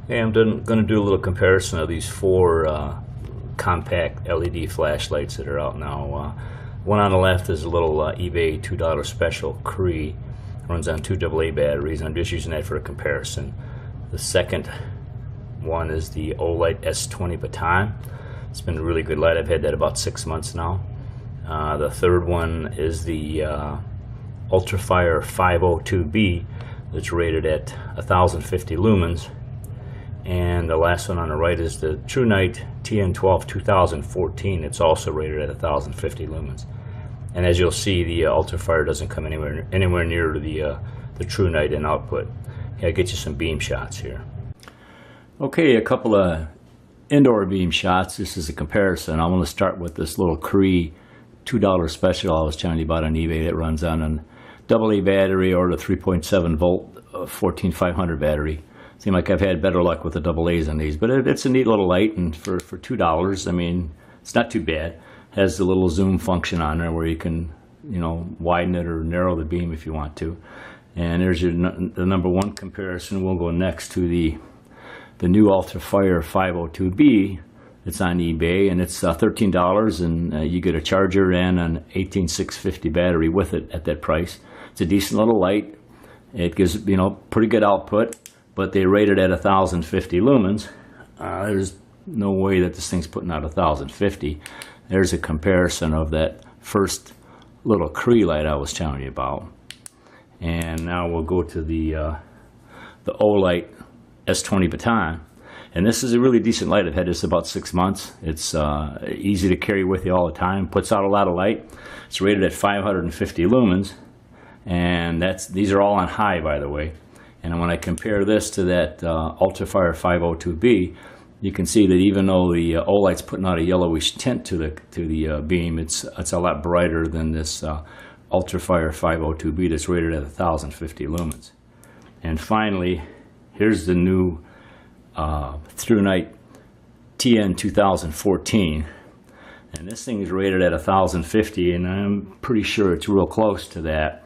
Hey, I'm going to do a little comparison of these four compact LED flashlights that are out now. One on the left is a little eBay $2 special Cree. Runs on 2 AA batteries. I'm just using that for a comparison. The second one is the Olight S20 Baton. It's been a really good light. I've had that about 6 months now. The third one is the UltraFire 502B that's rated at 1050 lumens. And the last one on the right is the Thrunite TN12 2014. It's also rated at 1050 lumens. And as you'll see, the UltraFire doesn't come anywhere near the Thrunite in output. Okay, I'll get you some beam shots here. Okay, a couple of indoor beam shots. This is a comparison. I want to start with this little Cree $2 special I was telling you about on eBay that runs on an AA battery or the 3.7 volt 14500 battery. Seems like I've had better luck with the AA's on these, but it's a neat little light, and for $2, I mean, it's not too bad. It has the little zoom function on there where you can, widen it or narrow the beam if you want to. And there's the number one comparison. We'll go next to the new UltraFire 502B. It's on eBay, and it's $13, and you get a charger and an 18650 battery with it at that price. It's a decent little light. It gives pretty good output, but they rate it at 1050 lumens. There's no way that this thing's putting out 1050. There's a comparison of that first little Cree light I was telling you about. And now we'll go to the Olight S20 Baton. And this is a really decent light. I've had this about 6 months. It's easy to carry with you all the time. Puts out a lot of light. It's rated at 550 lumens. And these are all on high, by the way. And when I compare this to that UltraFire 502B, you can see that even though the Olight's putting out a yellowish tint to the beam, it's a lot brighter than this UltraFire 502B that's rated at 1050 lumens. And finally, here's the new Thrunite TN 2014. And this thing is rated at 1050, and I'm pretty sure it's real close to that.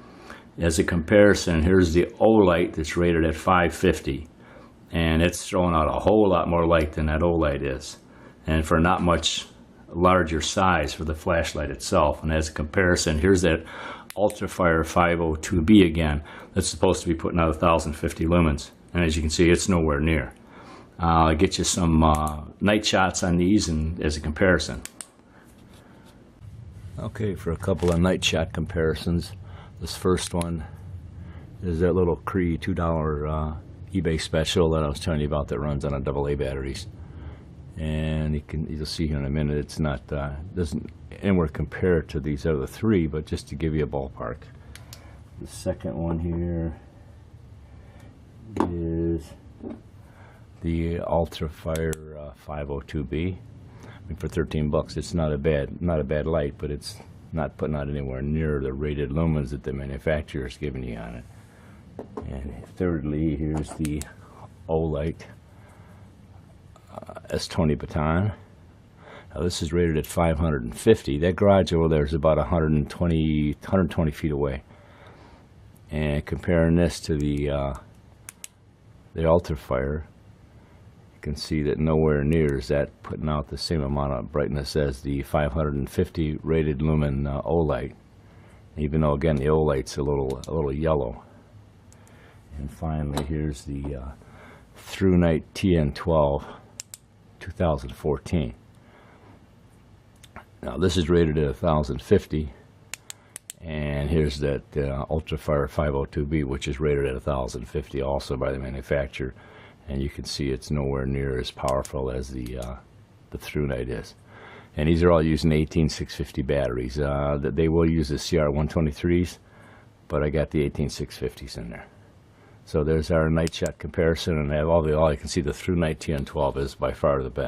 As a comparison, here's the Olight that's rated at 550, and it's throwing out a whole lot more light than that Olight is, and for not much larger size for the flashlight itself. And as a comparison, here's that UltraFire 502B again that's supposed to be putting out 1050 lumens, and as you can see, it's nowhere near. I'll get you some night shots on these and as a comparison. Okay, for a couple of night shot comparisons. This first one is that little Cree $2 eBay special that I was telling you about that runs on a AA batteries. And you'll see here in a minute, it's not doesn't anywhere compare to these other three, but just to give you a ballpark. The second one here is the UltraFire 502B. I mean, for $13, it's not a bad light, but it's not putting out anywhere near the rated lumens that the manufacturer is giving you on it. And thirdly, here's the Olight S20 Baton. Now this is rated at 550. That garage over there is about 120 feet away. And comparing this to the UltraFire, you can see that nowhere near is that putting out the same amount of brightness as the 550 rated lumen Olight, even though again the Olight's a little yellow. And finally, here's the Thrunite TN12 2014. Now this is rated at 1050, and here's that UltraFire 502B, which is rated at 1050 also by the manufacturer. And you can see it's nowhere near as powerful as the Thrunite is. And these are all using 18650 batteries. They will use the CR123s, but I got the 18650s in there. So there's our night shot comparison, and all you can see the Thrunite TN12 is by far the best.